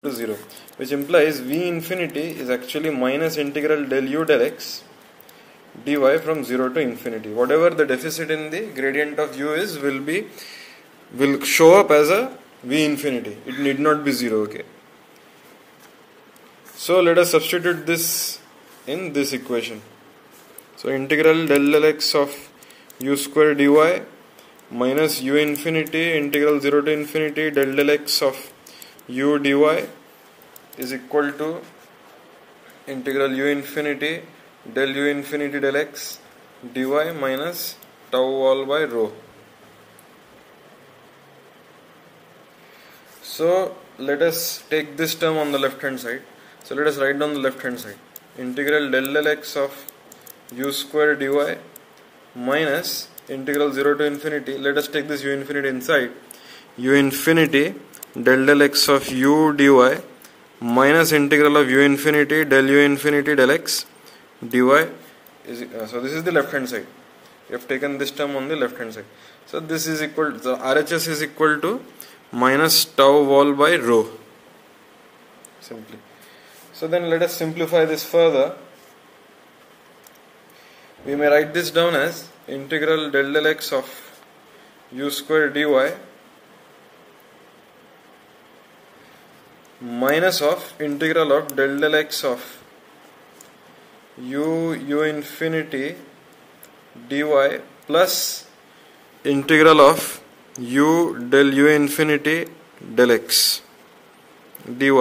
to 0, which implies V infinity is actually minus integral del u del x dy from 0 to infinity. Whatever the deficit in the gradient of u is will show up as a V infinity. It need not be 0. Okay. So let us substitute this in this equation. So integral del x of u square dy minus u infinity integral 0 to infinity del x of u dy is equal to integral u infinity del x dy minus tau all by rho. So let us take this term on the left hand side. So let us write down the left hand side. Integral del x of u square dy minus integral 0 to infinity. Let us take this u infinity inside. U infinity del x of u dy minus integral of u infinity del x dy is so this is the left hand side. We have taken this term on the left hand side. So this is equal to, RHS is equal to minus tau wall by rho simply. So then let us simplify this further. We may write this down as integral del x of u square dy minus of integral of del x of u infinity dy plus integral of u del u infinity del x dy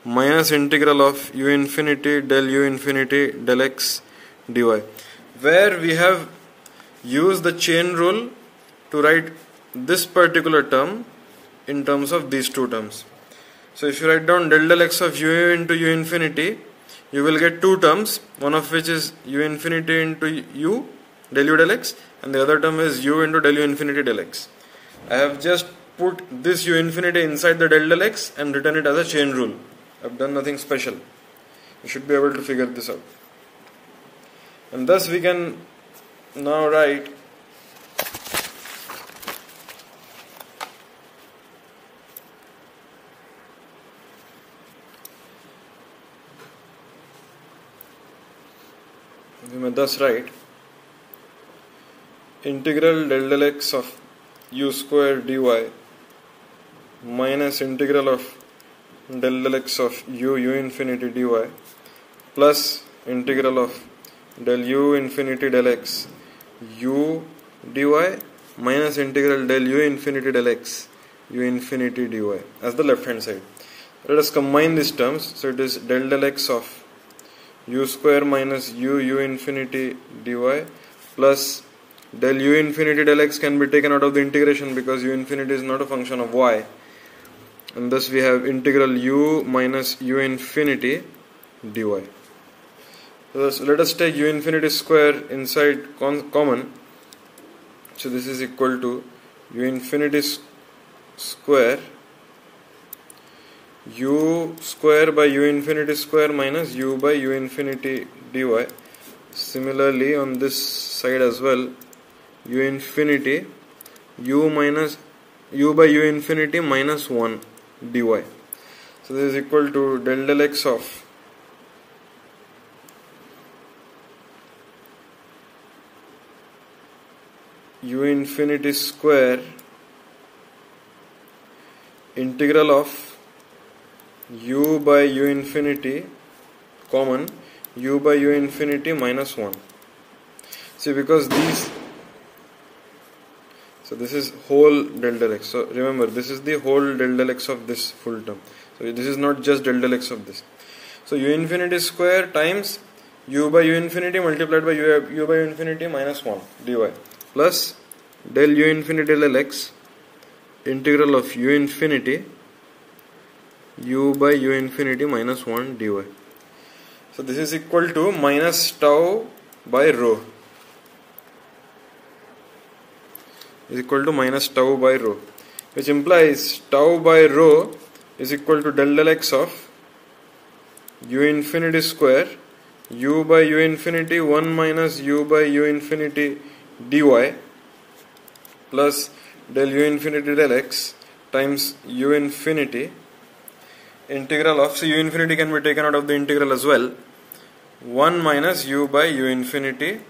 minus integral of u infinity del x dy, where we have used the chain rule to write this particular term in terms of these two terms. So if you write down del x of u into u infinity, you will get two terms, one of which is u infinity into u del u del x, and the other term is u into del u infinity del x. I have just put this u infinity inside the del x and written it as a chain rule. I have done nothing special. You should be able to figure this out. And thus we can now write integral del x of u square dy minus integral of del x of u infinity dy plus integral of del u infinity del x u dy minus integral del u infinity del x u infinity dy as the left hand side. Let us combine these terms. So it is del x of u square minus u infinity dy plus del u infinity del x can be taken out of the integration because u infinity is not a function of y, and thus we have integral u minus u infinity dy. So let us take u infinity square inside common. So this is equal to u infinity square u square by u infinity square minus u by u infinity dy. Similarly on this side as well, u infinity u by u infinity minus 1 dy. So this is equal to del x of u infinity square integral of u by u infinity common u by u infinity minus 1. See, because these, so this is whole del x. So remember, this is the whole del x of this full term. So this is not just del x of this. So u infinity square times u by u infinity multiplied by u by u infinity minus 1 dy plus del u infinity del x integral of u infinity u by u infinity minus 1 dy. So this is equal to minus tau by rho. Is equal to minus tau by rho, which implies tau by rho is equal to del x of u infinity square u by u infinity 1 minus u by u infinity dy plus del u infinity del x times u infinity integral of, so u infinity can be taken out of the integral as well, 1 minus u by u infinity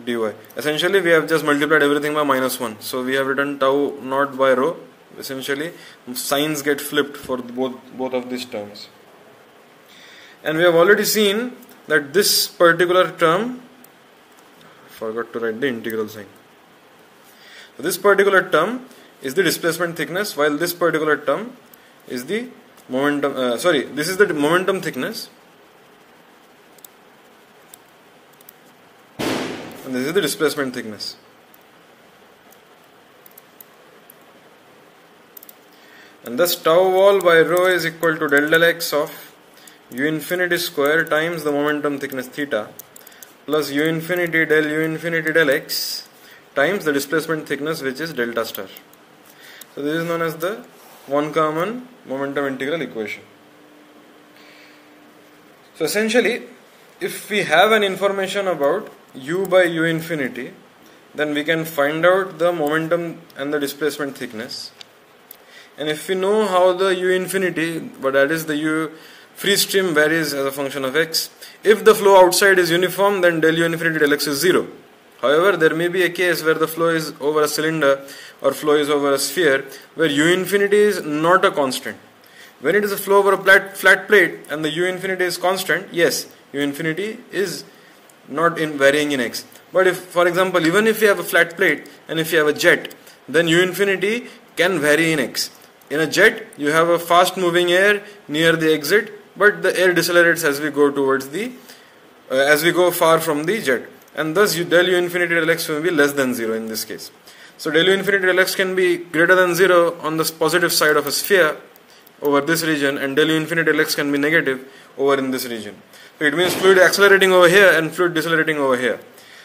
dy. Essentially we have just multiplied everything by minus 1. So we have written tau naught by rho. Essentially signs get flipped for both of these terms. And we have already seen that this particular term, forgot to write the integral sign. So this particular term is the displacement thickness, while this particular term is the momentum, this is the momentum thickness and this is the displacement thickness. And thus tau wall by rho is equal to del x of u infinity square times the momentum thickness theta plus u infinity del x times the displacement thickness, which is delta star. So this is known as the one common momentum integral equation. So essentially, if we have an information about u by u infinity, then we can find out the momentum and the displacement thickness. And if we know how the u infinity, but that is the u free stream, varies as a function of x, if the flow outside is uniform, then del u infinity del x is 0. However, there may be a case where the flow is over a cylinder or flow is over a sphere where u infinity is not a constant. When it is a flow over a flat plate and the u infinity is constant, yes, u infinity is not varying in x. But if, for example, even if you have a flat plate and if you have a jet, then u infinity can vary in x. In a jet, you have a fast moving air near the exit, but the air decelerates as we go towards as we go far from the jet. And thus del u infinity del x will be less than 0 in this case. So del u infinity del x can be greater than 0 on the positive side of a sphere over this region, and del u infinity del x can be negative over in this region. So it means fluid accelerating over here and fluid decelerating over here.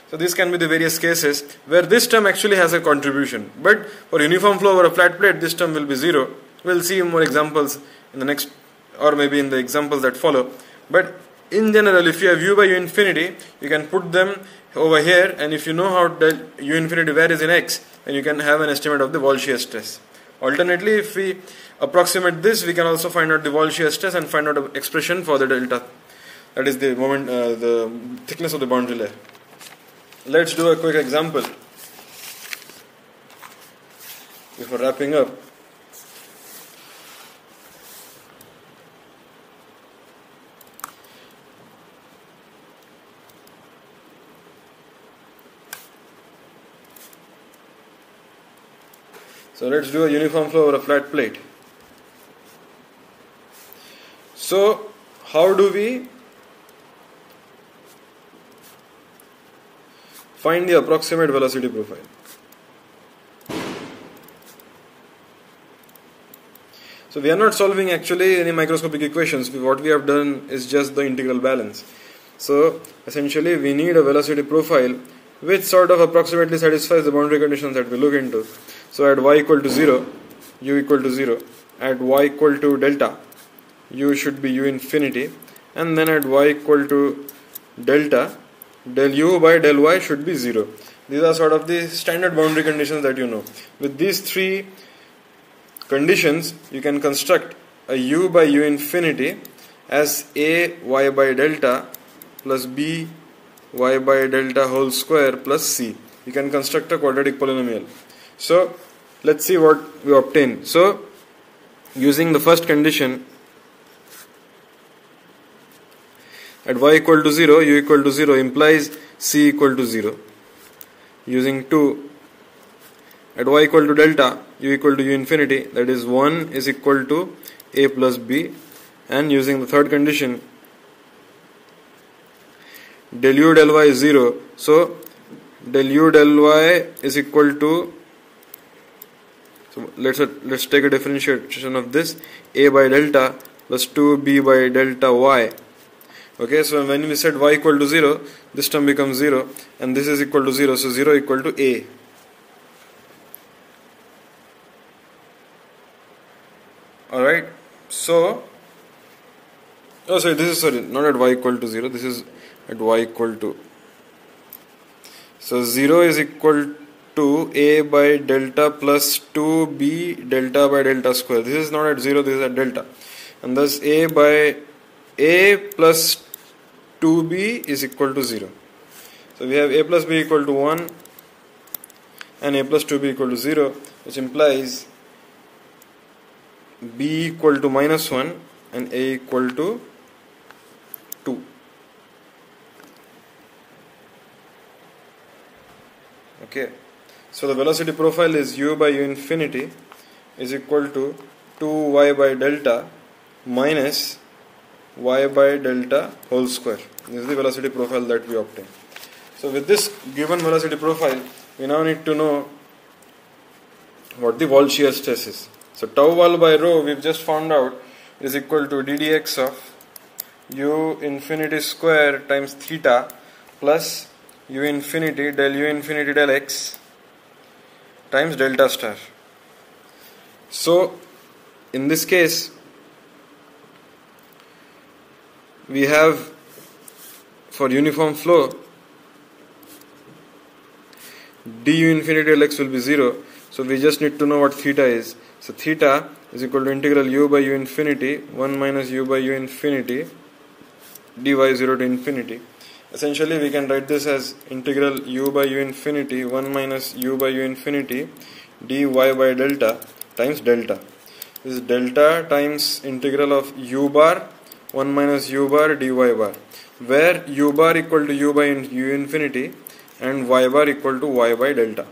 So these can be the various cases where this term actually has a contribution. But for uniform flow over a flat plate, this term will be 0. We'll see more examples in the next, or maybe in the examples that follow. But in general, if you have u by u infinity, you can put them over here, and if you know how del u infinity varies in x, then you can have an estimate of the wall shear stress. Alternately, if we approximate this, we can also find out the wall shear stress and find out an expression for the delta, that is the the thickness of the boundary layer. Let's do a quick example before wrapping up. So let's do a uniform flow over a flat plate. So how do we find the approximate velocity profile? So we are not solving actually any microscopic equations. What we have done is just the integral balance. So essentially we need a velocity profile which sort of approximately satisfies the boundary conditions that we look into. So at y equal to 0, u equal to 0, at y equal to delta, u should be u infinity, and then at y equal to delta, del u by del y should be 0. These are sort of the standard boundary conditions that you know. With these three conditions, you can construct a u by u infinity as a y by delta plus b y by delta whole square plus c. You can construct a quadratic polynomial. So let's see what we obtain. So using the first condition, at y equal to 0, u equal to 0 implies c equal to 0. Using 2, at y equal to delta, u equal to u infinity, that is 1 is equal to a plus b, and using the third condition, del u del y is 0, so del u del y is equal to, so let's take a differentiation of this, a by delta plus 2b by delta y. Okay, so when we said y equal to 0, this term becomes 0 and this is equal to 0, so 0 equal to a. Alright, so, this is not at y equal to 0, this is at y equal to. So 0 is equal to a by delta plus 2b delta by delta square. This is not at 0, this is at delta. and thus a by a plus 2b is equal to 0. So we have a plus b equal to 1 and a plus 2b equal to 0, which implies b equal to minus 1 and a equal to 2. Okay, so the velocity profile is u by u infinity is equal to 2y by delta minus y by delta whole square. This is the velocity profile that we obtain. So with this given velocity profile, we now need to know what the wall shear stress is. So tau wall by rho we've just found out is equal to ddx of u infinity square times theta plus u infinity del x times delta star. So in this case we have for uniform flow du infinity del x will be 0, so we just need to know what theta is. So theta is equal to integral u by u infinity 1 minus u by u infinity dy 0 to infinity. Essentially we can write this as integral u by u infinity 1 minus u by u infinity dy by delta times delta. This is delta times integral of u bar 1 minus u bar dy bar, where u bar equal to u by u infinity and y bar equal to y by delta.